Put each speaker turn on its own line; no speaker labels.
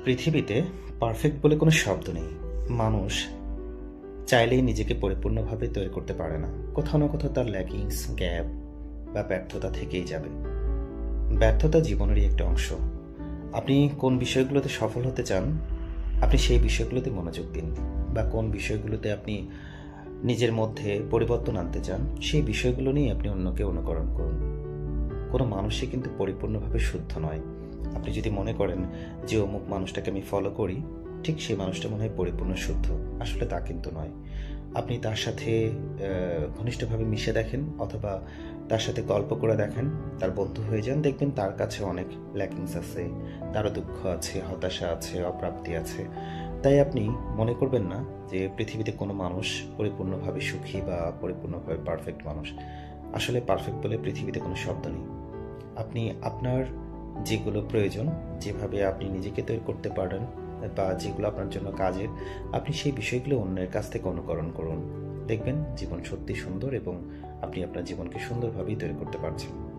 পৃথিবীতে পারফেক্ট বলে কোনো শব্দ নেই। মানুষ চাইলেই নিজেকে পরিপূর্ণভাবে তৈরি করতে পারে না। কোথাও না কোথাও তার ল্যাকিংস, গ্যাপ বা ব্যর্থতা থেকেই যাবে। ব্যর্থতা জীবনেরই একটা অংশ। আপনি কোন বিষয়গুলোতে সফল হতে চান, আপনি সেই বিষয়গুলোতে মনোযোগ দিন, বা কোন বিষয়গুলোতে আপনি নিজের মধ্যে পরিবর্তন আনতে চান, সেই বিষয়গুলো নিয়ে আপনি অন্যকে অনুকরণ করুন। কোনো মানুষই কিন্তু পরিপূর্ণভাবে শুদ্ধ নয়। আপনি যদি মনে করেন যে অমুক মানুষটাকে আমি ফলো করি, ঠিক সেই মানুষটা মনে হয় পরিপূর্ণ শুদ্ধ, আসলে তা কিন্তু নয়। আপনি তার সাথে ঘনিষ্ঠভাবে মিশে দেখেন, অথবা তার সাথে গল্প করে দেখেন, তার বন্ধু হয়ে যান, দেখবেন তার কাছে অনেক ল্যাকিংস আছে, তারও দুঃখ আছে, হতাশা আছে, অপ্রাপ্তি আছে। তাই আপনি মনে করবেন না যে পৃথিবীতে কোনো মানুষ পরিপূর্ণভাবে সুখী বা পরিপূর্ণভাবে পারফেক্ট মানুষ। আসলে পারফেক্ট বলে পৃথিবীতে কোনো শব্দ নেই। আপনি আপনার যেগুলো প্রয়োজন, যেভাবে আপনি নিজেকে তৈরি করতে পারেন বা যেগুলো আপনার জন্য কাজের, আপনি সেই বিষয়গুলো অন্যের কাছ থেকে অনুকরণ করুন। দেখবেন জীবন সত্যি সুন্দর এবং আপনি আপনার জীবনকে সুন্দরভাবেই তৈরি করতে পারছেন।